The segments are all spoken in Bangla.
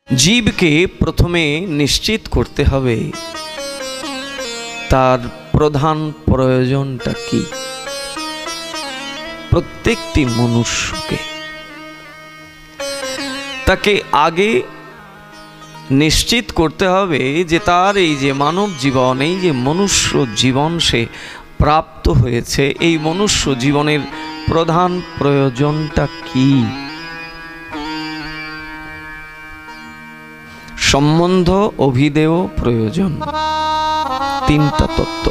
জীবকে প্রথমে নিশ্চিত করতে হবে তার প্রধান প্রয়োজনটা কি। প্রত্যেকটি মনুষ্যকে তাকে আগে নিশ্চিত করতে হবে যে তার এই যে মানব জীবন, এই যে মনুষ্য জীবন সে প্রাপ্ত হয়েছে, এই মনুষ্য জীবনের প্রধান প্রয়োজনটা কি। সম্বন্ধ, অভিধেয়, প্রয়োজন, তিনটা তত্ত্ব।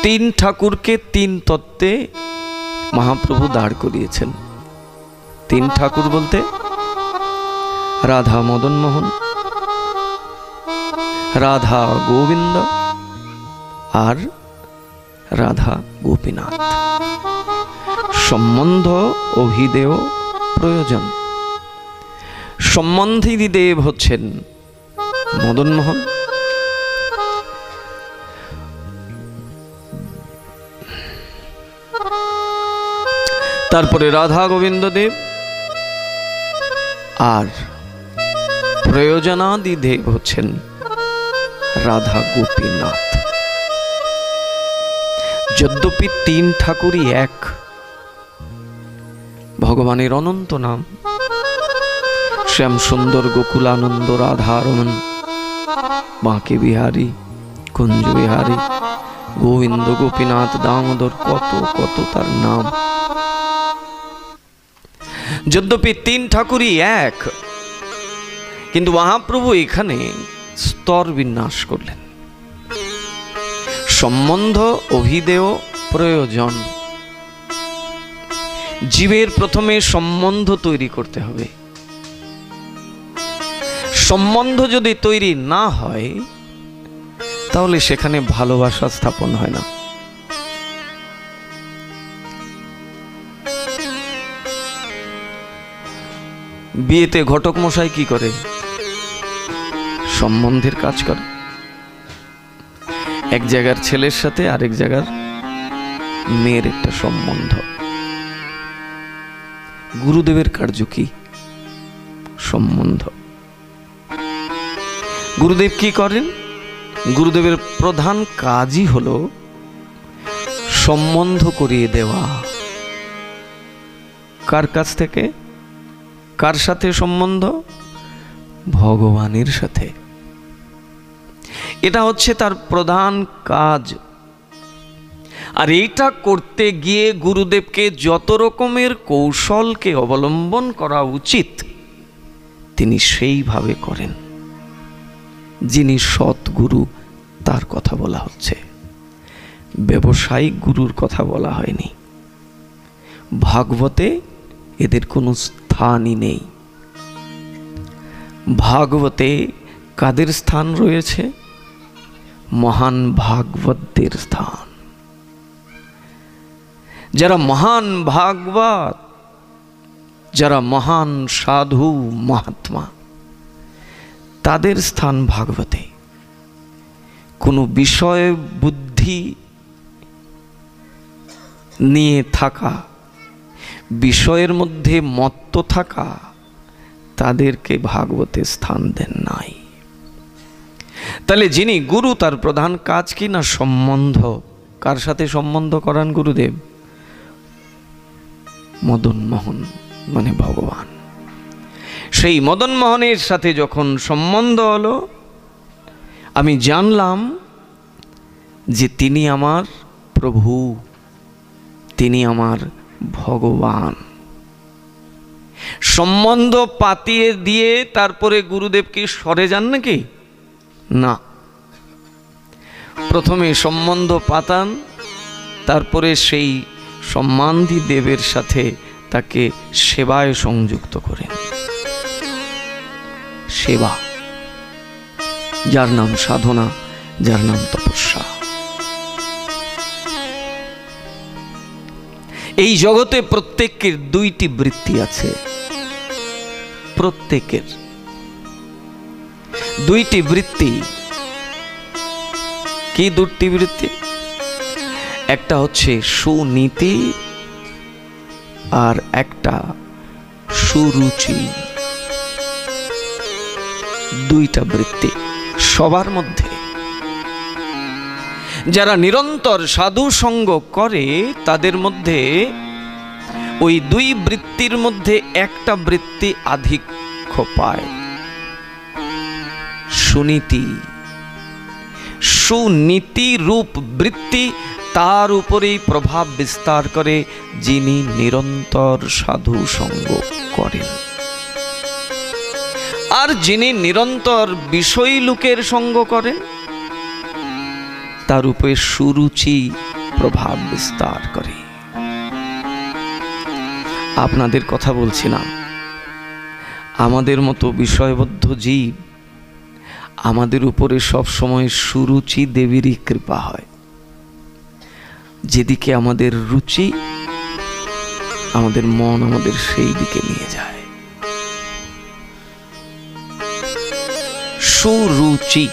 তিন ঠাকুরকে তিন তত্ত্বে মহাপ্রভু দাঁড় করিয়েছেন। তিন ঠাকুর বলতে রাধা মদন মোহন, রাধা গোবিন্দ আর রাধা গোপীনাথ। সম্বন্ধ, অভিধেয়, প্রয়োজন। সম্বন্ধীদেব হচ্ছেন মদন মোহন, তারপরে রাধা গোবিন্দ দেব, আর প্রয়োজনাদি দেব হচ্ছেন রাধা গোপীনাথ। যদ্যপি তিন ঠাকুরই এক, ভগবানের অনন্ত নাম, শ্যাম সুন্দর গোকুলানন্দ রাধারমন, বাঁকে বিহারী, কুঞ্জ বিহারী, গোবিন্দ, গোপীনাথ, দামোদর, কত কত তার নাম। যদ্যপি তিন ঠাকুরই এক, কিন্তু মহাপ্রভু এখানে স্তর বিন্যাস করলেন। সম্বন্ধ, অভিধেয়, প্রয়োজন। জীবের প্রথমে সম্বন্ধ তৈরি করতে হবে। সম্বন্ধ যদি তৈরি না হয় তাহলে সেখানে ভালোবাসা স্থাপন হয় না। বিয়েতে ঘটক মশাই কি করে? সম্বন্ধের কাজ করে। এক জায়গার ছেলের সাথে আরেক জায়গার মেয়ের একটা সম্বন্ধ। গুরুদেবের কার্য কি? সম্বন্ধ। গুরুদেব কি করেন? গুরুদেবের প্রধান কাজই হলো সম্বন্ধ করিয়ে দেওয়া। কার কাছ থেকে? কার সাথে সম্বন্ধ? ভগবানের সাথে। এটা হচ্ছে তার প্রধান কাজ। আর এইটা করতে গিয়ে গুরুদেবকে যত রকমের কৌশলকে অবলম্বন করা উচিত তিনি সেইভাবে করেন। যিনি সৎগুরু তার কথা বলা হচ্ছে, ব্যবসায়িক গুরুর কথা বলা হয়নি। ভাগবতে এদের কোনো স্থানই নেই। ভাগবতে কাদের স্থান রয়েছে? মহান ভাগবতদের স্থান। যারা মহান ভাগবত, যারা মহান সাধু মহাত্মা, তাদের স্থান ভাগবতে। কোনো বিষয় বুদ্ধি নিয়ে থাকা, বিষয়ের মধ্যে মত্ত থাকা, তাদেরকে ভাগবতে স্থান দেন নাই। তাহলে যিনি গুরু তার প্রধান কাজ কি না? সম্বন্ধ। কার সাথে সম্বন্ধ করান গুরুদেব? মদন মোহন মানে ভগবান। সেই মদন মোহনের সাথে যখন সম্বন্ধ হলো, আমি জানলাম যে তিনি আমার প্রভু, তিনি আমার ভগবান। সম্বন্ধ পাতিয়ে দিয়ে তারপরে গুরুদেব কি সরে যান নাকি? না, প্রথমে সম্বন্ধ পাতান, তারপরে সেই সম্বন্ধী দেবের সাথে তাকে সেবায় সংযুক্ত করেন। সেবা, যার নাম সাধনা, যার নাম তপস্যা। এই জগতে প্রত্যেকের দুইটি বৃত্তি আছে। প্রত্যেকের দুইটি বৃত্তি। কি দুটি বৃত্তি? একটা হচ্ছে সুনীতি আর একটা সুরুচি। দুইটা বৃত্তি সবার মধ্যে। যারা নিরন্তর সাধু সঙ্গ করে তাদের মধ্যে ওই দুই বৃত্তির মধ্যে একটা বৃত্তি আধিক্য পায়, সুনীতি। সুনীতি রূপ বৃত্তি তার উপরেই প্রভাব বিস্তার করে যিনি নিরন্তর সাধু সঙ্গ করেন। আর যিনি নিরন্তর বিষয় লোকের সঙ্গ করেন তার উপরে সুরুচি প্রভাব বিস্তার করে। আপনাদের কথা বলছি না, আমাদের মতো বিষয়বদ্ধ জীব, আমাদের উপরে সব সময় সুরুচি দেবীরই কৃপা হয়। যেদিকে আমাদের রুচি, আমাদের মন আমাদের সেই দিকে নিয়ে যায়। সুরুচি,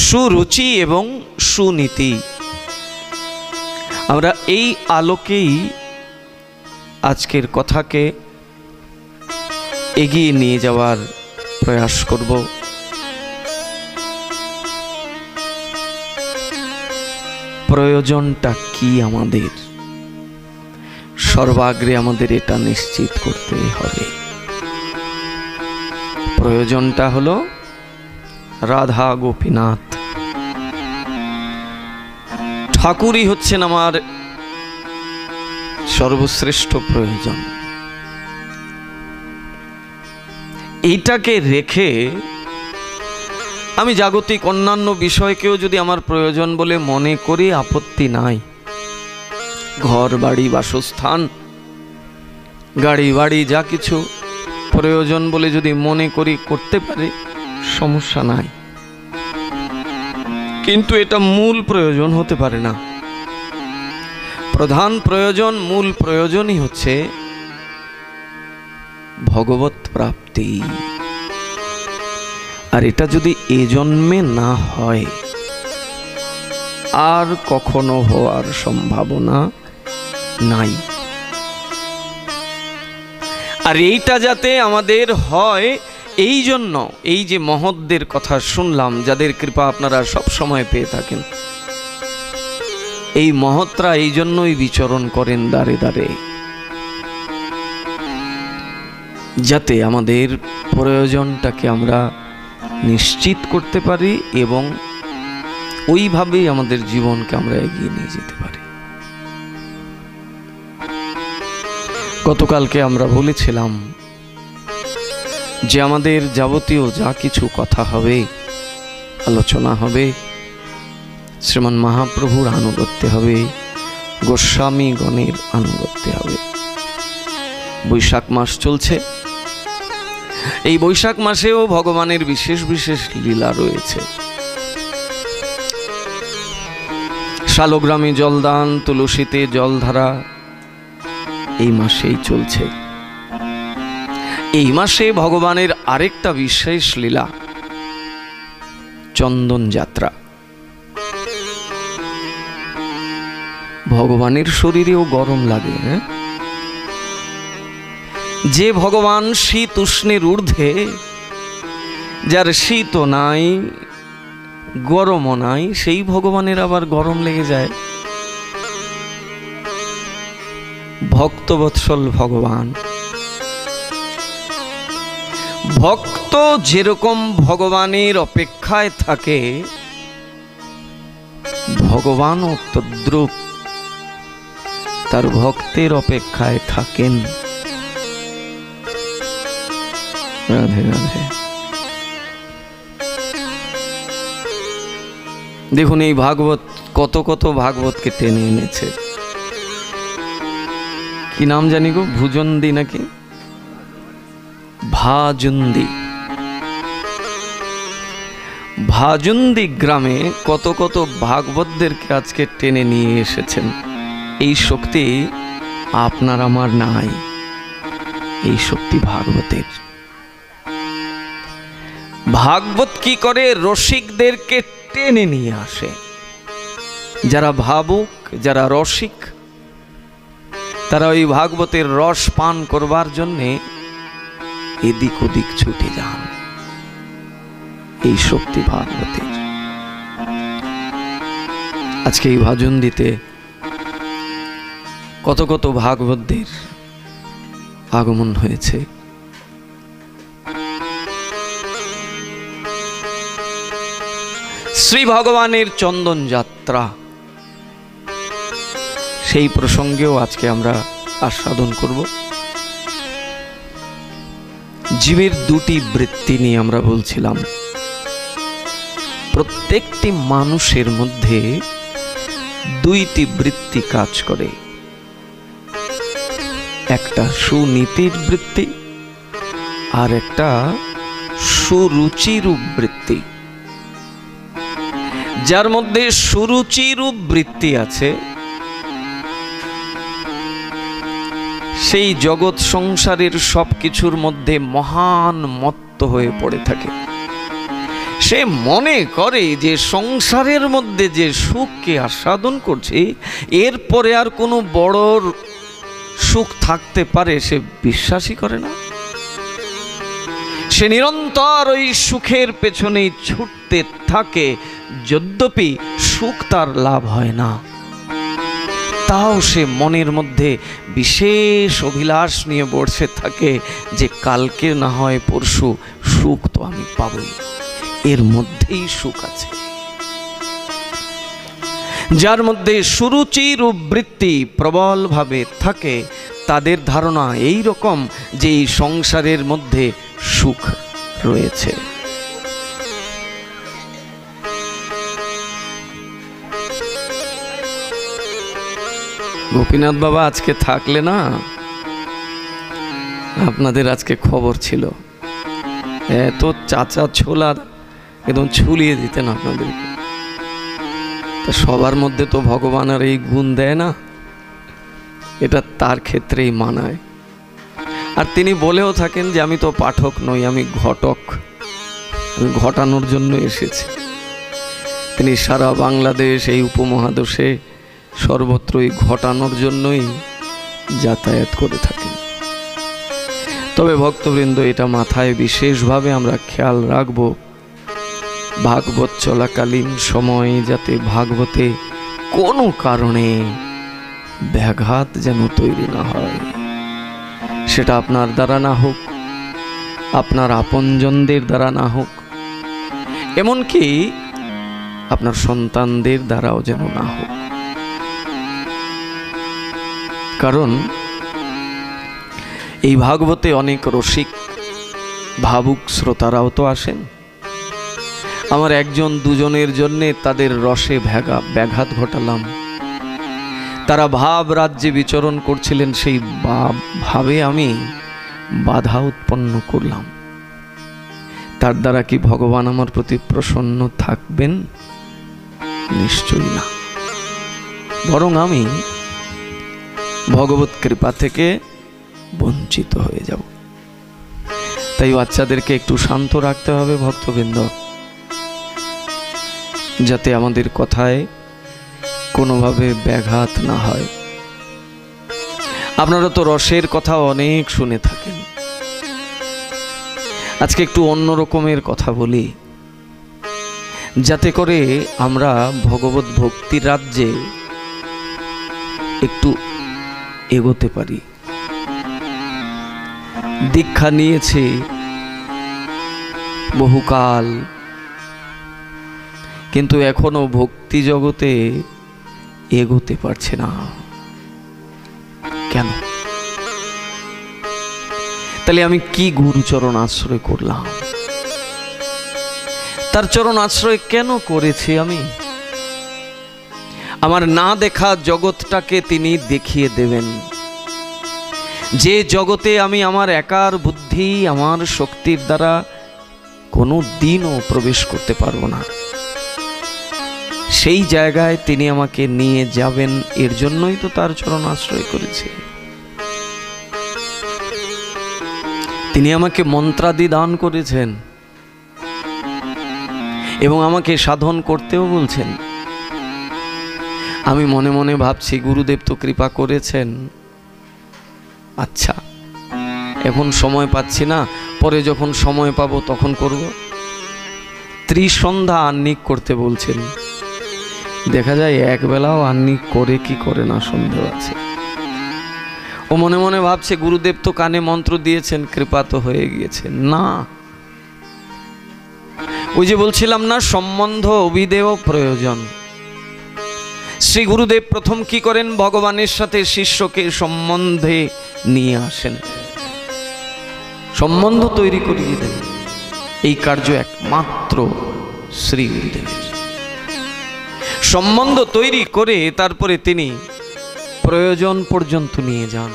সুরুচি এবং সুনীতি, আমরা এই আলোকেই আজকের কথাকে এগিয়ে নিয়ে যাওয়ার প্রয়াস করব। প্রয়োজনটা কি আমাদের, সর্বাগ্রে আমাদের এটা নিশ্চিত করতে হবে। প্রয়োজনটা হলো রাধা গোপীনাথ ঠাকুরই হচ্ছেন আমার সর্বশ্রেষ্ঠ প্রয়োজন। এইটাকে রেখে আমি জাগতিক অন্যান্য বিষয়কেও যদি আমার প্রয়োজন বলে মনে করি, আপত্তি নাই। ঘর বাড়ি বাসস্থান গাড়ি বাড়ি যা কিছু প্রয়োজন বলে যদি মনে করি, করতে পারি, সমস্যা নাই। কিন্তু এটা মূল প্রয়োজন হতে পারে না। প্রধান প্রয়োজন, মূল প্রয়োজনই হচ্ছে ভগবত প্রাপ্তি। আর এটা যদি এ জন্মে না হয়, আর কখনো হওয়ার সম্ভাবনা নাই। আর এইটা যাতে আমাদের হয়, এই জন্য এই যে মহৎদের কথা শুনলাম, যাদের কৃপা আপনারা সব সময় পেয়ে থাকেন, এই মহৎরা এই জন্যই বিচরণ করেন দ্বারে দ্বারে, যাতে আমাদের প্রয়োজনটাকে আমরা নিশ্চিত করতে পারি এবং ওইভাবেই আমাদের জীবনকে আমরা এগিয়ে নিয়ে যেতে পারি। গতকালকে আমরা বলেছিলাম যে আমাদের যাবতীয় যা কিছু কথা হবে, আলোচনা হবে, শ্রীমান মহাপ্রভুর আনুগত্যে হবে, গোস্বামী গণের আনুগত্যে হবে। বৈশাখ মাস চলছে, এই বৈশাখ মাসেও ভগবানের বিশেষ বিশেষ লীলা রয়েছে। শালগ্রামে জলদান, তুলসীতে জলধারা এই মাসেই চলছে। এই মাসে ভগবানের আরেকটা বিশেষ লীলা, চন্দন যাত্রা। ভগবানের শরীরেও গরম লাগে। যে ভগবান শীত উষ্ণের ঊর্ধ্বে, যার শীতও নাই গরমও নাই, সেই ভগবানের আবার গরম লেগে যায়। ভক্তবৎসল ভগবান, ভক্ত যেরকম ভগবানের অপেক্ষায় থাকে, ভগবানও তদ্রূপ তার ভক্তের অপেক্ষায় থাকেন। রাধে রাধে। দেখুন এই ভাগবত কত কত ভাগবতকে টেনে এনেছে। কি নাম জানি গো, ভুজন্দি নাকি ভাজুন্দি। ভাজুন্দি গ্রামে কত কত ভাগবতদেরকে আজকে টেনে নিয়ে এসেছেন। এই শক্তি আপনার আমার নাই, এই শক্তি ভাগবতের। ভাগবত কি করে রসিকদেরকে টেনে নিয়ে আসে। যারা ভাবুক, যারা রসিক, তারা ওই ভাগবতের রস পান করবার জন্যে এদিক ওদিক ছুটে যান। এই শক্তি ভাগবতের। আজকে এই ভাজন দিতে কত কত ভাগবতদের আগমন হয়েছে। শ্রী ভগবানের চন্দন যাত্রা, সেই প্রসঙ্গেও আজকে আমরা আস্বাদন করব। জীবের দুটি বৃত্তি নিয়ে আমরা বলছিলাম। প্রত্যেকটি মানুষের মধ্যে দুইটি বৃত্তি কাজ করে, একটা সুনীতির বৃত্তি আর একটা সুরুচিরূপ বৃত্তি। যার মধ্যে সুরুচিরূপ বৃত্তি আছে, সেই জগৎ সংসারের সবকিছুর মধ্যে মহান মত্ত হয়ে পড়ে থাকে। সে মনে করে যে সংসারের মধ্যে যে সুখকে আস্বাদন করছে, এরপরে আর কোনো বড় সুখ থাকতে পারে সে বিশ্বাসই করে না। সে নিরন্তর ওই সুখের পেছনেই ছুটতে থাকে, যদ্যপি সুখ তার লাভ হয় না। তাও সে মনের মধ্যে বিশেষ অভিলাষ নিয়ে বসে থাকে যে কালকে না হয় পরশু সুখ তো আমি পাবই, এর মধ্যেই সুখ আছে। যার মধ্যে সুরুচিরূপ বৃত্তি প্রবলভাবে থাকে, তাদের ধারণা এই রকম যে এই সংসারের মধ্যে সুখ রয়েছে। গোপীনাথ বাবা আজকে থাকলে না, আপনাদের আজকে খবর ছিল। এত চাচা ছোলা একদম ছুলিয়ে দিতেন আপনাদেরকে। সবার মধ্যে তো ভগবান আর এই গুণ দেয় না, এটা তার ক্ষেত্রেই মানায়। আর তিনি বলেও থাকেন যে আমি তো পাঠক নই, আমি ঘটক, আমি ঘটানোর জন্য এসেছি। তিনি সারা বাংলাদেশ, এই উপমহাদেশে সর্বত্রই ঘটানোর জন্যই যাতায়াত করে থাকেন। তবে ভক্তবৃন্দ, এটা মাথায় বিশেষভাবে আমরা খেয়াল রাখব, ভাগবত চলাকালীন সময়ে যাতে ভাগবতে কোনো কারণে ব্যাঘাত যেন তৈরি না হয়। সেটা আপনার দ্বারা না হোক, আপনার আপনজনদের দ্বারা না হোক, এমনকি আপনার সন্তানদের দ্বারাও যেন না হোক। কারণ এই ভাগবতে অনেক রসিক ভাবুক শ্রোতারাও তো আসেন। আমার একজন দুজনের জন্য তাদের রসে ব্যাঘাত ঘটালাম। তারা ভাব রাজ্যে বিচরণ করছিলেন, সেই ভাবে আমি বাধা উৎপন্ন করলাম। তার দ্বারা কি ভগবান আমার প্রতি প্রসন্ন থাকবেন? নিশ্চয়ই না। বরং আমি ভগবত কৃপা থেকে বঞ্চিত হয়ে যাব। তাই বাচ্চাদেরকে একটু শান্ত রাখতে হবে ভক্তবৃন্দ, যাতে আমাদের কথায় কোনোভাবে ব্যাঘাত না হয়। আপনারা তো রসের কথা অনেক শুনে থাকেন। আজকে একটু অন্য রকমের কথা বলি, যাতে করে আমরা ভগবত ভক্তির রাজ্যে একটু এগোতে পারি। দীক্ষা নিয়েছে বহুকাল, কিন্তু এখনো ভক্তি জগতে এগোতে পারছে না। কেন? তাহলে আমি কি গুরুচরণ আশ্রয় করলাম? তার চরণ আশ্রয় কেন করেছি আমি? আমার না দেখা জগৎটাকে তিনি দেখিয়ে দেবেন, যে জগতে আমি আমার একার বুদ্ধি, আমার শক্তির দ্বারা কোনো দিনও প্রবেশ করতে পারবো না। সেই জায়গায় তিনি আমাকে নিয়ে যাবেন, এর জন্যই তো তার চরণ আশ্রয় করেছে। তিনি আমাকে মন্ত্রাদি দান করেছেন এবং আমাকে সাধন করতেও বলছেন। আমি মনে মনে ভাবছি, গুরুদেব তো কৃপা করেছেন, আচ্ছা এখন সময় পাচ্ছি না, পরে যখন সময় পাবো তখন করব। ত্রিসন্ধ্যা আহ্নিক করতে বলছেন, দেখা যায় একবেলাও আহ্নিক করে কি করে না সন্দেহ আছে। ও মনে মনে ভাবছে গুরুদেব তো কানে মন্ত্র দিয়েছেন, কৃপা তো হয়ে গিয়েছে। না, ওই যে বলছিলাম না, সম্বন্ধ অভিদেয় প্রয়োজন। শ্রী গুরুদেব প্রথম কি করেন, ভগবানের সাথে শিষ্যকে সম্বন্ধে নিয়ে আসেন, সম্বন্ধ তৈরি করিয়ে দেন। এই কার্য একমাত্র শ্রী গুরুদেবের। সম্বন্ধ তৈরি করে তারপরে তিনি প্রয়োজন পর্যন্ত নিয়ে যান,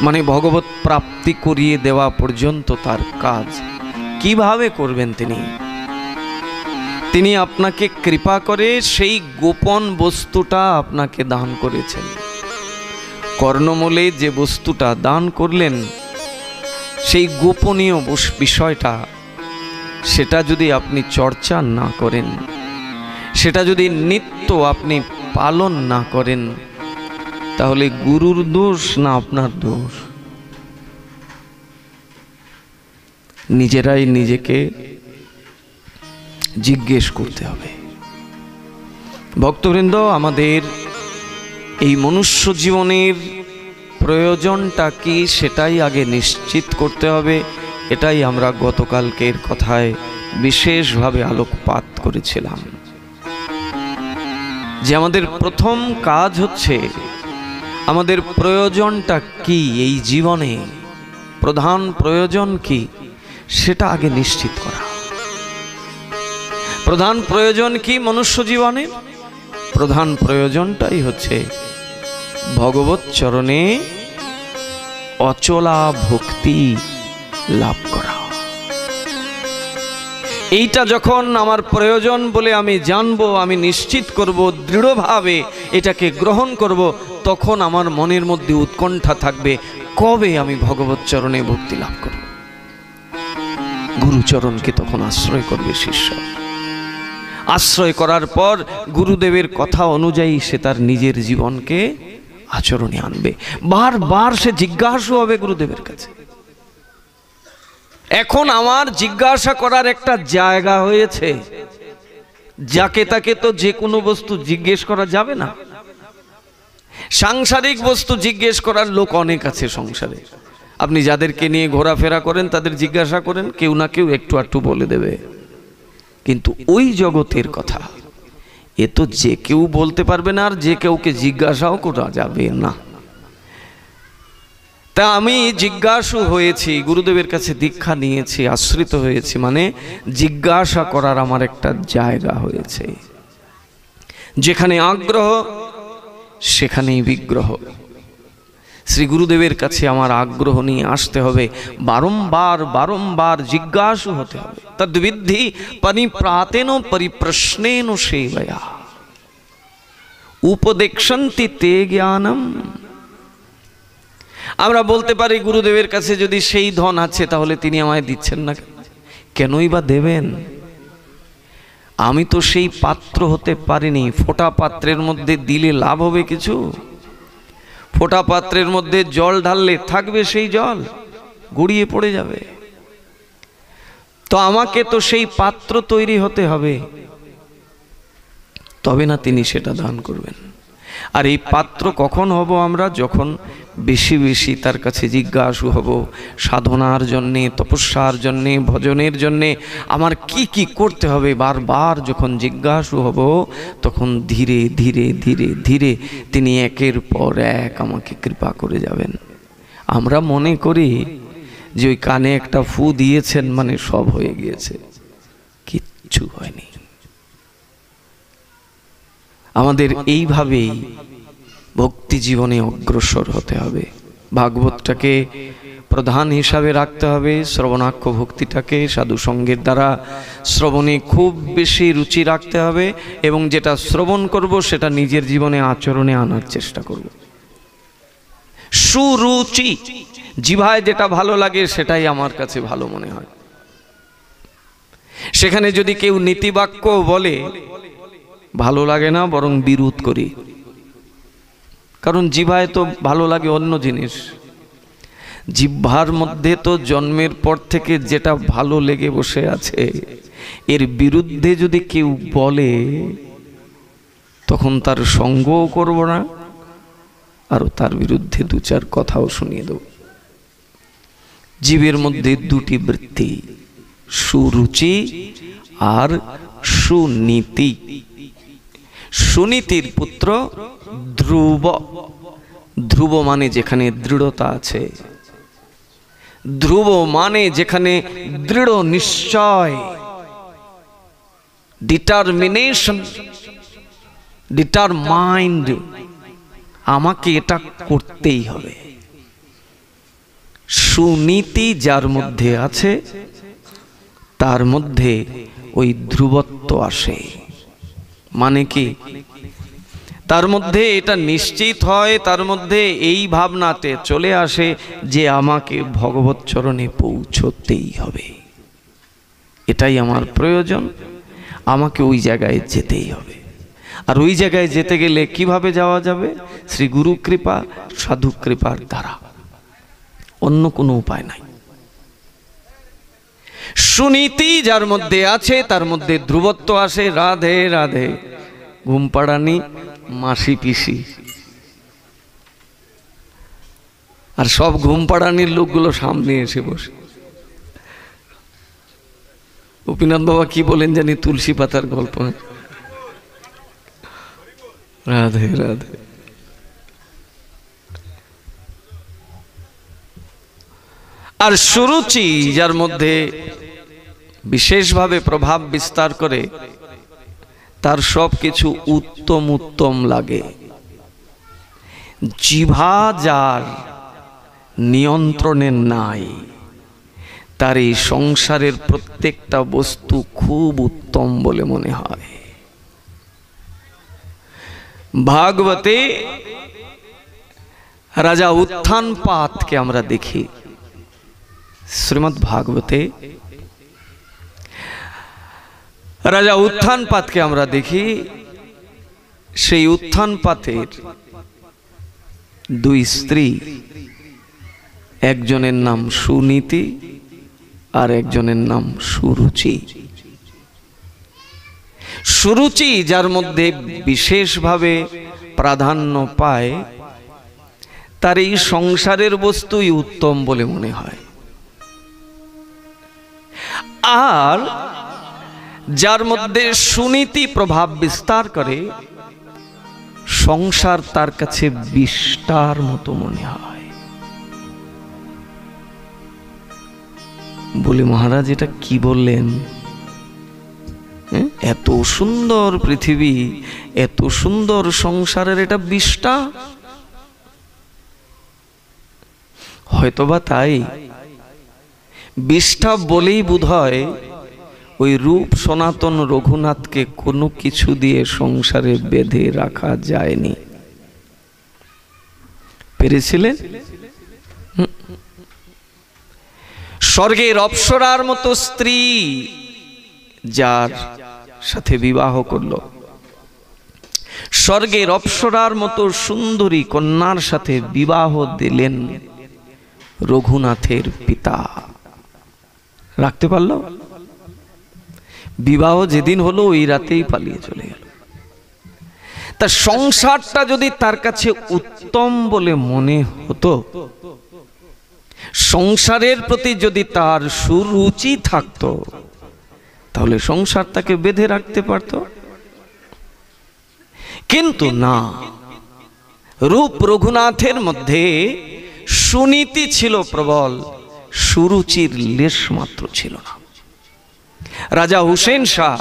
মানে ভগবত প্রাপ্তি করিয়ে দেওয়া পর্যন্ত তার কাজ। কিভাবে করবেন তিনি আপনাকে কৃপা করে সেই গোপন বস্তুটা আপনাকে দান করেছেন। কর্ণমূলে যে বস্তুটা দান করলেন, সেই গোপনীয় বিষয়টা, সেটা যদি আপনি চর্চা না করেন, সেটা যদি নিত্য আপনি পালন না করেন, তাহলে গুরুর দোষ না আপনার দোষ? নিজেরাই নিজেকে জিজ্ঞেস করতে হবে। ভক্তবৃন্দ, আমাদের এই মনুষ্য জীবনের প্রয়োজনটা কি সেটাই আগে নিশ্চিত করতে হবে। এটাই আমরা গতকালকের কথায় বিশেষভাবে আলোকপাত করেছিলাম, যে আমাদের প্রথম কাজ হচ্ছে আমাদের প্রয়োজনটা কি, এই জীবনে প্রধান প্রয়োজন কি সেটা আগে নিশ্চিত করা। প্রধান প্রয়োজন কি মনুষ্য জীবনে? প্রধান প্রয়োজনটাই হচ্ছে ভগবত চরণে অচলা ভক্তি লাভ করা। এইটা যখন আমার প্রয়োজন বলে আমি জানবো, আমি নিশ্চিত করব, দৃঢ়ভাবে এটাকে গ্রহণ করব, তখন আমার মনের মধ্যে উৎকণ্ঠা থাকবে, কবে আমি ভগবত চরণে ভক্তি লাভ করব। গুরুচরণকে তখন আশ্রয় করবে শিষ্য। আশ্রয় করার পর গুরুদেবের কথা অনুযায়ী সে তার নিজের জীবনকে আচরণে আনবে। বারবার সে জিজ্ঞাসা হবে গুরুদেবের কাছে। এখন আমার জিজ্ঞাসা করার একটা জায়গা হয়েছে, যাকে তাকে তো যে কোনো বস্তু জিজ্ঞেস করা যাবে না। সাংসারিক বস্তু জিজ্ঞেস করার লোক অনেক আছে সংসারে। আপনি যাদেরকে নিয়ে ঘোরাফেরা করেন তাদের জিজ্ঞাসা করেন, কেউ না কেউ একটু একটু বলে দেবে। কিন্তু ওই জগতের কথা এ তো যে কেউ বলতে পারবে না, আর যে কেউকে জিজ্ঞাসাও করা যাবে না। তা আমি জিজ্ঞাসু হয়েছি, গুরুদেবের কাছে দীক্ষা নিয়েছি, আশ্রিত হয়েছি, মানে জিজ্ঞাসা করার আমার একটা জায়গা হয়েছে। যেখানে আগ্রহ সেখানেই বিগ্রহ। শ্রী গুরুদেবের কাছে আমার আগ্রহ নিয়ে আসতে হবে, বারংবার বারংবার জিজ্ঞাসু হতে হবে। তদ্বিদ্ধি পরিপ্রাতেন পরিপ্রশ্নেন সেবয়া উপদেক্ষন্তি তে জ্ঞানম। আমরা বলতে পারি গুরুদেবের কাছে যদি সেই ধন আছে তাহলে তিনি আমায় দিচ্ছেন না, কেনই বা দেবেন? আমি তো সেই পাত্র হতে পারিনি। ফোটা পাত্রের মধ্যে দিলে লাভ হবে কিছু? ফোটা পাত্রের মধ্যে জল ঢাললে থাকবে সেই জল? গড়িয়ে পড়ে যাবে। তো আমাকে তো সেই পাত্র তৈরি হতে হবে, তবে না তিনি সেটা দান করবেন। আর এই পাত্র কখন হব আমরা? যখন বেশি বেশি তার কাছে জিজ্ঞাসু হব, সাধনার জন্যে, তপস্যার জন্যে, ভজনের জন্যে আমার কি কি করতে হবে বারবার যখন জিজ্ঞাসু হব, তখন ধীরে ধীরে ধীরে ধীরে তিনি একের পর এক আমাকে কৃপা করে যাবেন। আমরা মনে করি যে ওই কানে একটা ফু দিয়েছেন মানে সব হয়ে গিয়েছে, কিচ্ছু হয়নি। আমাদের এইভাবেই ভক্তি জীবনে অগ্রসর হতে হবে। ভাগবতটাকে প্রধান হিসাবে রাখতে হবে, শ্রবণাক্ষ ভক্তিটাকে সাধু সঙ্গের দ্বারা শ্রবণে খুব বেশি রুচি রাখতে হবে, এবং যেটা শ্রবণ করব সেটা নিজের জীবনে আচরণে আনার চেষ্টা করব। সুরুচি, জিভায় যেটা ভালো লাগে সেটাই আমার কাছে ভালো মনে হয়। সেখানে যদি কেউ নীতিবাক্য বলে ভালো লাগে না, বরং বিরোধ করি, কারণ জিভায় তো ভালো লাগে অন্য জিনিস। জিহ্বার মধ্যে তো জন্মের পর থেকে যেটা ভালো লেগে বসে আছে, এর বিরুদ্ধে যদি কেউ বলে তখন তার সঙ্গও করব না, আর তার বিরুদ্ধে দু চার কথাও শুনিয়ে দেব। জীবের মধ্যে দুটি বৃত্তি, সুরুচি আর সুনীতি। সুনীতির পুত্র ধ্রুব। ধ্রুব মানে যেখানে দৃঢ়তা আছে, ধ্রুব মানে যেখানে দৃঢ় নিশ্চয়, ডিটারমিনেশন, ডিটারমাইন্ড, আমাকে এটা করতেই হবে। সুনীতি যার মধ্যে আছে তার মধ্যে ওই ধ্রুবত্ব আসে। মানে কি? তার মধ্যে এটা নিশ্চিত হয়, তার মধ্যে এই ভাবনাতে চলে আসে যে আমাকে ভগবত চরণে পৌঁছতেই হবে, এটাই আমার প্রয়োজন, আমাকে ওই জায়গায় যেতেই হবে। আর ওই জায়গায় যেতে গেলে কিভাবে যাওয়া যাবে? শ্রী গুরু কৃপা, সাধু কৃপার দ্বারা, অন্য কোনো উপায় নাই। সুনীতি যার মধ্যে আছে তার মধ্যে ধ্রুবত্ব আসে। রাধে রাধে। ঘুম পাড়ানি মাসি পিসি আর সব ঘুম পাড়ানির লোকগুলো সামনে এসে বসে। গোপীনাথ বাবা কি বলেন জানি, তুলসী পাতার গল্প। রাধে রাধে। আর সুরুচি যার মধ্যে বিশেষভাবে প্রভাব বিস্তার করে, তার সব কিছু উত্তম উত্তম লাগে। জিহ্বা যার নিয়ন্ত্রণে নাই, তার এই সংসারের প্রত্যেকটা বস্তু খুব উত্তম বলে মনে হয়। ভাগবতে রাজা উত্থানপাতকে আমরা দেখি। শ্রীমদ্ ভাগবতে রাজা উত্থানপাতকে আমরা দেখি। সেই উত্থানপাতের দুই স্ত্রী, একজনের নাম সুনীতি আর একজনের নাম সুরুচি। সুরুচি যার মধ্যে বিশেষভাবে প্রাধান্য পায়, তার এই সংসারের বস্তুই উত্তম বলে মনে হয়। আর যার মধ্যে সুনীতি প্রভাব বিস্তার করে, সংসার তার কাছে বিষ্টার মতো মনে হয়। বলি মহারাজ এটা কি বললেন? এত সুন্দর পৃথিবী, এত সুন্দর সংসারের এটা বিষ্টা? হয়তোবা তাই। বিষ্টা বলেই বোধহয় ওই রূপ সনাতন রঘুনাথকে কোনো কিছু দিয়ে সংসারে বেঁধে রাখা যায়নি। পেরেছিলেন? স্বর্গের অপ্সরার মতো স্ত্রী যার সাথে বিবাহ করল, স্বর্গের অপ্সরার মতো সুন্দরী কন্যার সাথে বিবাহ দিলেন রঘুনাথের পিতা। রাখতে পারল? বিবাহ যেদিন হলো ওই রাতেই পালিয়ে চলে গেল। তা সংসারটা যদি তার কাছে উত্তম বলে মনে হতো, সংসারের প্রতি যদি তার সুরুচি থাকতো, তাহলে সংসার তাকে বেঁধে রাখতে পারত। কিন্তু না, রূপ রঘুনাথের মধ্যে সুনীতি ছিল প্রবল, সুরুচির লেশ মাত্র ছিল না। রাজা হুসেন শাহ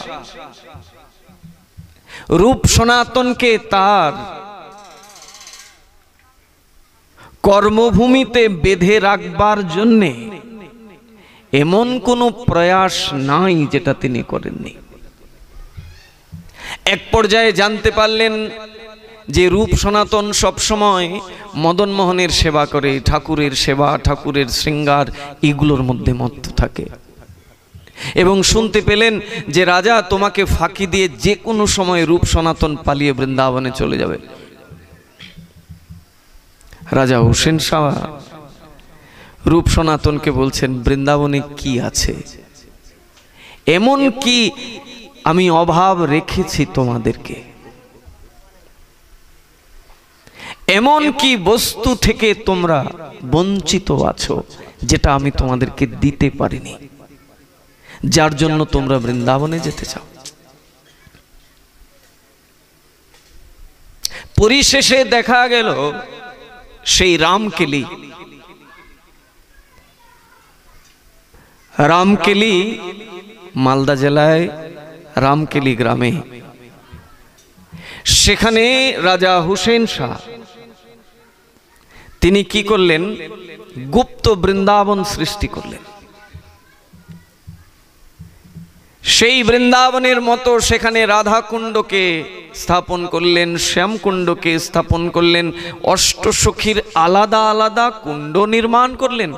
রূপ সনাতনকে তার কর্মভূমিতে বেঁধে রাখবার জন্যে এমন কোনো প্রয়াস নাই যেটা তিনি করেননি। এক পর্যায়ে জানতে পারলেন যে রূপ সনাতন সবসময় মদন মোহনের সেবা করে, ঠাকুরের সেবা, ঠাকুরের শৃঙ্গার, এগুলোর মধ্যে মত্ত থাকে। এবং শুনতে পেলেন যে রাজা তোমাকে ফাঁকি দিয়ে যে কোনো সময় রূপ সনাতন পালিয়ে বৃন্দাবনে চলে যাবে। রাজা হুসেন শাহ রূপ সনাতনকে বলছেন বৃন্দাবনে কি আছে, এমন কি আমি অভাব রেখেছি তোমাদেরকে, এমন কি বস্তু থেকে তোমরা বঞ্চিত আছো যেটা আমি তোমাদেরকে দিতে পারিনি, যার জন্য তোমরা বৃন্দাবনে যেতে চাও। পরিশেষে দেখা গেল সেই রামকেলি, রামকেলি মালদা জেলায় রামকেলি গ্রামে, সেখানে রাজা হুসেন শাহ তিনি কি করলেন, গুপ্ত বৃন্দাবন সৃষ্টি করলেন। সেই বৃন্দাবনের মতো সেখানে রাধাকুণ্ডকে স্থাপন করলেন, শ্যামকুণ্ডকে স্থাপন করলেন, অষ্টসখীর আলাদা আলাদা কুণ্ড নির্মাণ করলেন।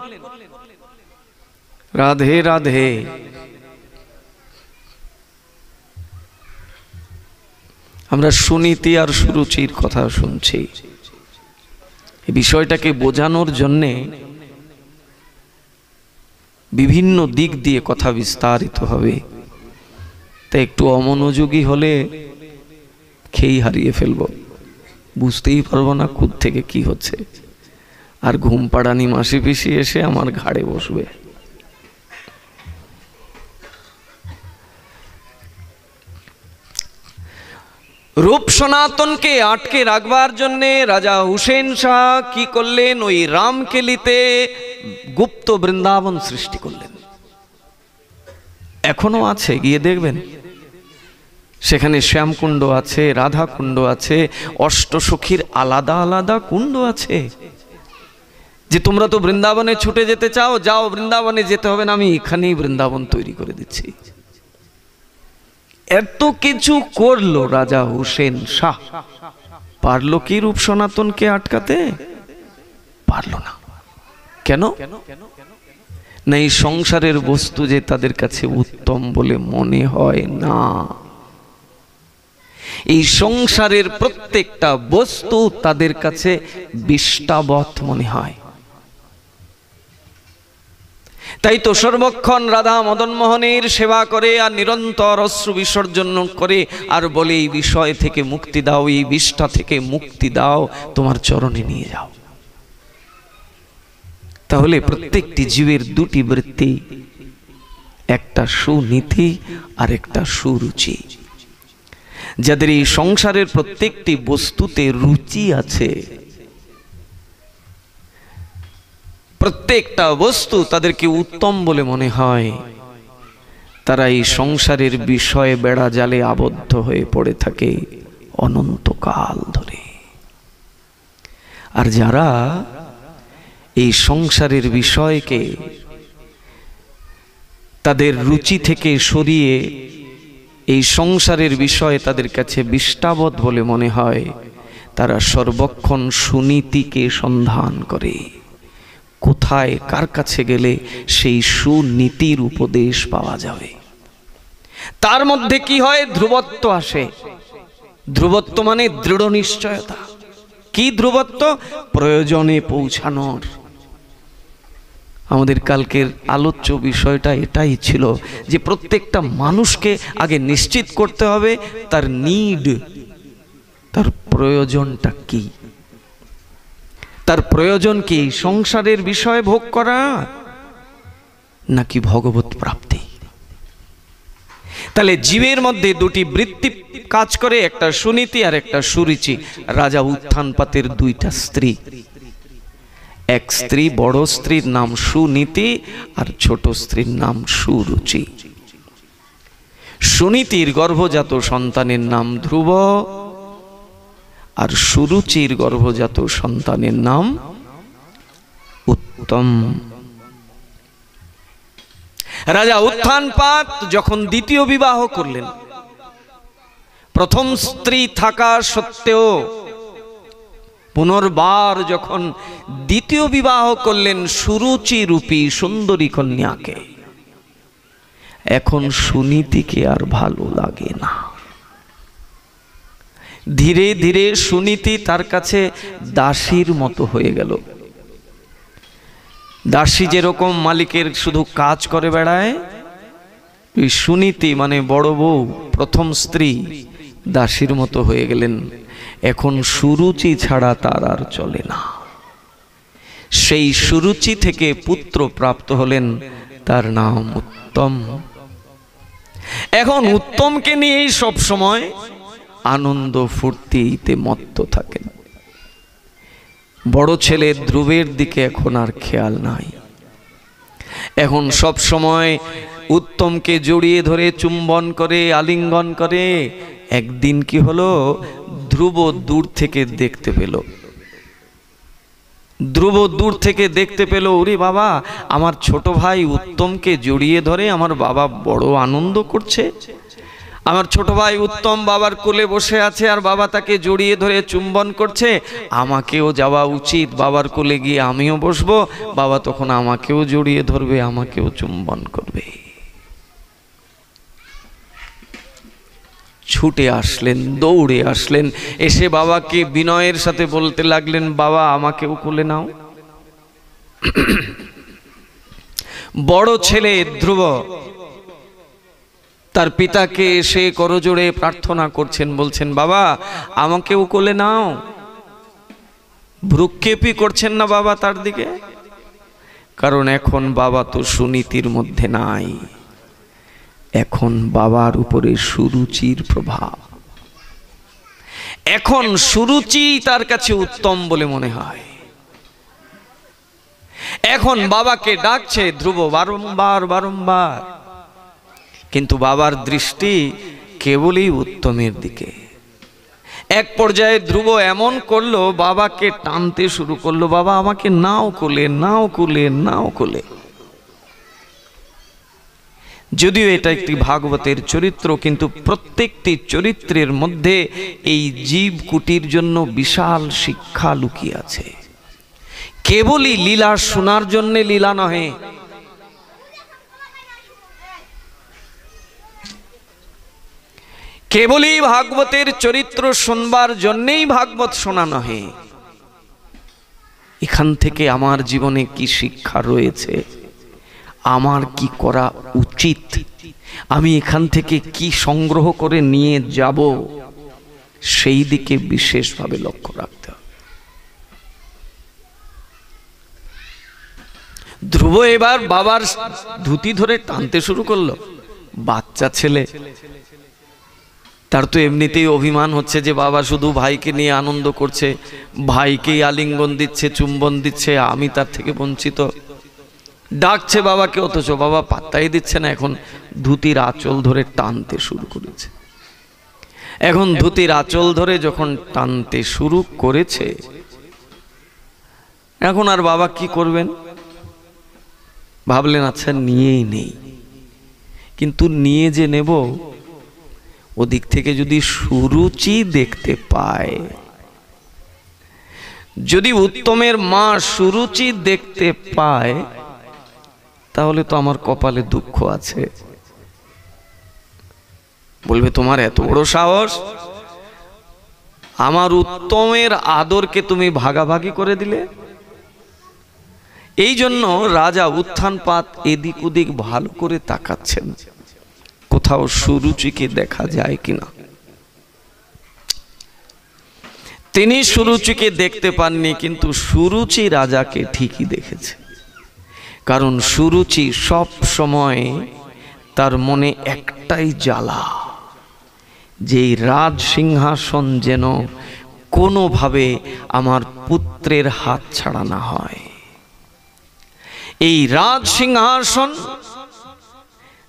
রাধে রাধে। আমরা সুনীতি আর সুরুচির কথা শুনছি, এই বিষয়টাকে বোঝানোর জন্যে বিভিন্ন দিক দিয়ে কথা বিস্তারিত হবে, তাই একটু অমনোযোগী হলে খেই হারিয়ে ফেলবো, বুঝতেই পারবো না কোথ থেকে কি হচ্ছে, আর ঘুম পাড়ানি মাসি পিসি এসে আমার ঘাড়ে বসবে। রূপ সনাতনকে আটকে রাখবার জন্যে রাজা হুসেন শাহ কি করলেন, ওই রামকেলিতে গুপ্ত বৃন্দাবন সৃষ্টি করলেন। এখনো আছে, গিয়ে দেখবেন সেখানে শ্যামকুণ্ড আছে, রাধাকুণ্ড আছে, অষ্টসখীর আলাদা আলাদা কুণ্ড আছে। যে তোমরা তো বৃন্দাবনে ছুটে যেতে চাও, যাও, বৃন্দাবনে যেতে হবে না, আমি এখানেই বৃন্দাবন তৈরি করে দিচ্ছি। এত কিছু করলো রাজা হুসেন শাহ, পারলো কি রূপ সনাতনকে আটকাতে? পারলো না। কেন না, এই সংসারের বস্তু যে তাদের কাছে উত্তম বলে মনে হয় না। এই সংসারের প্রত্যেকটা বস্তু তাদের কাছে বিষ্টাবৎ মনে হয়। তাই তো সর্বক্ষণ রাধা মদন মোহনের সেবা করে আর নিরন্তর অশ্রু বিসর্জন করে আর বলে, এই বিষয় থেকে মুক্তি দাও, এই বিষ্ঠা থেকে মুক্তি দাও, তোমার চরণে নিয়ে যাও। তাহলে প্রত্যেকটি জীবের দুটি বৃত্তি, একটা সুনীতি আর একটা সুরুচি। যাদের এই সংসারের প্রত্যেকটি বস্তুতে রুচি আছে, প্রত্যেকটা বস্তু তাদেরকে উত্তম বলে মনে হয়, তারা এই সংসারের বিষয়ে বেড়া জালে আবদ্ধ হয়ে পড়ে থাকে অনন্তকাল ধরে। আর যারা এই সংসারের বিষয়কে তাদের রুচি থেকে সরিয়ে এই সংসারের বিষয়ে তাদের কাছে বিষ্টাবৎ বলে মনে হয়, তারা সর্বক্ষণ সুনীতিকে সন্ধান করে। কোথায় কার কাছে গেলে সেই সুনীতির উপদেশ পাওয়া যাবে, তার মধ্যে কি হয়, ধ্রুবত্ব আসে। ধ্রুবত্ব মানে দৃঢ় নিশ্চয়তা। কি ধ্রুবত্ব? প্রয়োজনে পৌঁছানোর। আমাদের কালকের আলোচ্য বিষয়টা এটাই ছিল যে প্রত্যেকটা মানুষকে আগে নিশ্চিত করতে হবে তার নিড, তার প্রয়োজনটা কি। তার প্রয়োজন কি? সংসারের বিষয় ভোগ করা নাকি ভগবত প্রাপ্তি? তাহলে জীবের মধ্যে দুটি বৃত্তি কাজ করে, একটা সুনীতি আর একটা সুরুচি। রাজা উত্থানপাতের দুইটা স্ত্রী, এক স্ত্রী, বড় স্ত্রীর নাম সুনীতি আর ছোট স্ত্রীর নাম সুরুচি। সুনীতির গর্ভজাত সন্তানের নাম ধ্রুব আর সুরুচির গর্ভজাত সন্তানের নাম উত্তম। রাজা উত্থানপাত যখন দ্বিতীয় বিবাহ করলেন, প্রথম স্ত্রী থাকা সত্ত্বেও পুনর্বার যখন দ্বিতীয় বিবাহ করলেন সুরুচি রূপী সুন্দরী কন্যাকে, এখন সুনীতিকে আর ভালো লাগে না। ধীরে ধীরে সুনীতি তার কাছে দাসীর মতো হয়ে গেল। দাসী যেরকম মালিকের শুধু কাজ করে বেড়ায়, ওই সুনীতি মানে বড় বউ প্রথম স্ত্রী দাসীর মতো হয়ে গেলেন। এখন সুরুচি ছাড়া তার আর চলে না। সেই সুরুচি থেকে পুত্র প্রাপ্ত হলেন, তার নাম উত্তম। এখন উত্তমকে নিয়েই সব সময় আনন্দ ফুর্তিতে মত্ত থাকেন। বড় ছেলে ধ্রুবের দিকে এখন আর খেয়াল নাই। এখন সব সময় উত্তমকে জড়িয়ে ধরে চুম্বন করে, আলিঙ্গন করে। একদিন কি হলো, ধ্রুব দূর থেকে দেখতে পেল। ধ্রুব দূর থেকে দেখতে পেল, ওরে বাবা, আমার ছোট ভাই উত্তমকে জড়িয়ে ধরে আমার বাবা বড় আনন্দ করছে। আমার ছোট ভাই উত্তম বাবার কোলে বসে আছে আর বাবা তাকে জড়িয়ে ধরে চুম্বন করছে। আমাকেও যাওয়া উচিত, বাবার কোলে গিয়ে আমিও বসবো। বাবা তখন আমাকেও জড়িয়ে ধরবে, আমাকেও চুম্বন করবে। ছুটে আসলেন, দৌড়ে আসলেন, এসে বাবাকে বিনয়ের সাথে বলতে লাগলেন, বাবা আমাকেও কোলে নাও। বড় ছেলে ধ্রুব তার পিতাকে এসে করজোড়ে প্রার্থনা করছেন, বলছেন, বাবা আমাকেও কোলে নাও। ভ্রুক্ষেপই করছেন না বাবা তার দিকে, কারণ এখন বাবা তো সুনীতির মধ্যে নাই। এখন বাবার উপরে সুরুচির প্রভাব। এখন সুরুচি তার কাছে উত্তম বলে মনে হয়। এখন বাবাকে ডাকছে ধ্রুব বারংবার বারংবার, কিন্তু বাবার দৃষ্টি কেবলই উত্তমের দিকে। এক পর্যায়ে ধ্রুব এমন করলো, বাবাকে টানতে শুরু করলো, বাবা আমাকে নাও কোলে, নাও কোলে, নাও কোলে। যদিও এটা একটি ভাগবতের চরিত্র, কিন্তু প্রত্যেকটি চরিত্রের মধ্যে এই জীব কুটির জন্য বিশাল শিক্ষা লুকিয়ে আছে। কেবলই লীলা শোনার জন্য লীলা নহে, কেবলই ভাগবতের চরিত্র শুনবার জন্যেই ভাগবত শোনা নহে। এখান থেকে আমার জীবনে কি শিক্ষা রয়েছে, আমার কি করা উচিত, আমি এখান থেকে কি সংগ্রহ করে নিয়ে যাব, সেই দিকে বিশেষভাবে লক্ষ্য রাখতে হবে। ধ্রুব এবার বাবার ধুতি ধরে টানতে শুরু করলো। বাচ্চা ছেলে, তার তো এমনিতেই অভিমান হচ্ছে যে বাবা শুধু ভাইকে নিয়ে আনন্দ করছে, ভাইকেই আলিঙ্গন দিচ্ছে, চুম্বন দিচ্ছে, আমি তার থেকে বঞ্চিত। ডাকছে বাবাকে, অথচ বাবা পাত্তাই দিচ্ছে না। এখন ধুতির আঁচল ধরে টানতে শুরু করেছে। এখন ধুতির আঁচল ধরে যখন টানতে শুরু করেছে, এখন আর বাবা কি করবেন, ভাবলেন আচ্ছা নিয়েই নেই। কিন্তু নিয়ে যে নেব, ওদিক থেকে যদি সুরুচি দেখতে পায়, যদি উত্তমের মা সুরুচি দেখতে পায়, তাহলে তো আমার কপালে দুঃখ আছে। বলবে তোমার এত বড় সাহস, আমার উত্তমের আদরকে তুমি ভাগাভাগি করে দিলে। এই জন্য রাজা উত্থানপাত এদিক ওদিক ভালো করে তাকাচ্ছেন, কোথাও সুরুচিকে দেখা যায় কিনা। তিনি সুরুচিকে দেখতে পাননি, কিন্তু সুরুচি রাজাকে ঠিকই দেখেছে। কারণ সুরুচি সব সময় তার মনে একটাই জ্বালা, যে রাজ সিংহাসন যেন কোনোভাবে আমার পুত্রের হাত ছাড়া না হয়। এই রাজ সিংহাসন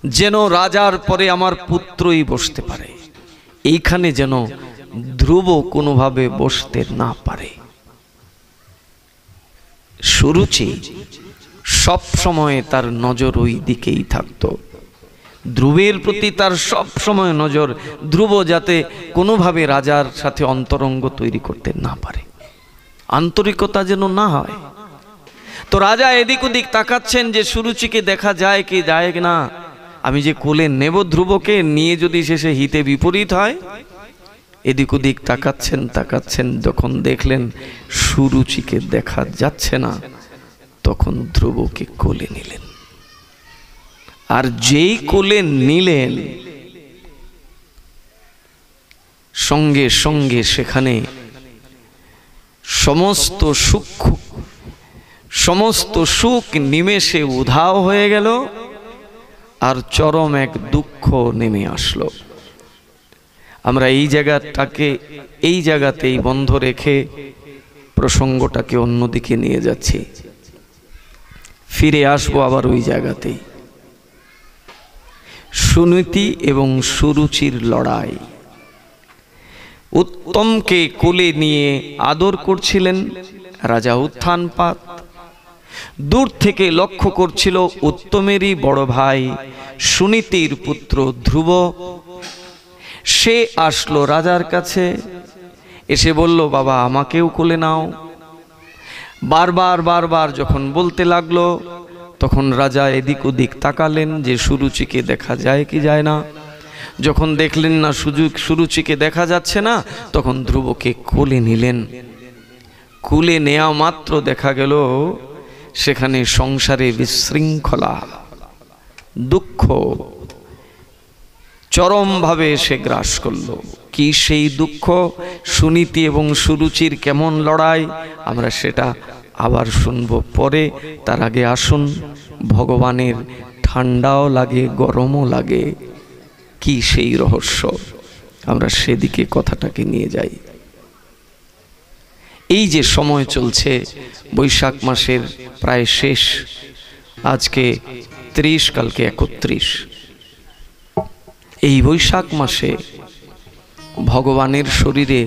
যেন রাজার পরে আমার পুত্রই বসতে পারে, এইখানে যেন ধ্রুব কোনোভাবে বসতে না পারে। সুরুচি সব সময় তার নজর ওই দিকেই থাকতো। ধ্রুবের প্রতি তার সব সময় নজর, ধ্রুব যাতে কোনোভাবে রাজার সাথে অন্তরঙ্গ তৈরি করতে না পারে, আন্তরিকতা যেন না হয়। তো রাজা এদিক ওদিক তাকাচ্ছেন যে সুরুচিকে দেখা যায় কি যায় না। আমি যে কোলে নেব ধ্রুবকে, নিয়ে যদি শেষে হিতে বিপরীত হয়। এদিক ওদিক তাকাচ্ছেন, যখন দেখলেন সুরুচিকে দেখা যাচ্ছে না, তখন ধ্রুবকে কোলে নিলেন। আর যেই কোলে নিলেন, সঙ্গে সঙ্গে সেখানে সমস্ত সুখ নিমেষে উধাও হয়ে গেল, আর চরম এক দুঃখ নেমে আসলো। আমরা এই জায়গাতেই বন্ধ রেখে প্রসঙ্গটাকে অন্যদিকে নিয়ে যাচ্ছি, ফিরে আসবো আবার ওই জায়গাতেই। সুনীতি এবং সুরুচির লড়াই। উত্তমকে কোলে নিয়ে আদর করছিলেন রাজা উত্থানপাত। দূর থেকে লক্ষ্য করছিল উত্তমেরই বড় ভাই সুনীতির পুত্র ধ্রুব। সে আসলো রাজার কাছে, এসে বলল, বাবা আমাকেও কোলে নাও। বারবার যখন বলতে লাগলো, তখন রাজা এদিক ওদিক তাকালেন যে সুরুচিকে দেখা যায় কি যায় না। যখন দেখলেন না সুরুচিকে দেখা যাচ্ছে না, তখন ধ্রুবকে কোলে নিলেন। কোলে নেওয়া মাত্র দেখা গেল সেখানে সংসারে বিশৃঙ্খলা, দুঃখ চরমভাবে এসে গ্রাস করলো। কি সেই দুঃখ? সুনীতি এবং সুরুচির কেমন লড়াই, আমরা সেটা আবার শুনবো পরে। তার আগে আসুন, ভগবানের ঠান্ডাও লাগে গরমও লাগে, কি সেই রহস্য, আমরা সেদিকে কথাটাকে নিয়ে যাই। এই যে সময় চলছে, বৈশাখ মাসের প্রায় শেষ, আজকে 30, কালকে 31। এই বৈশাখ মাসে ভগবানের শরীরে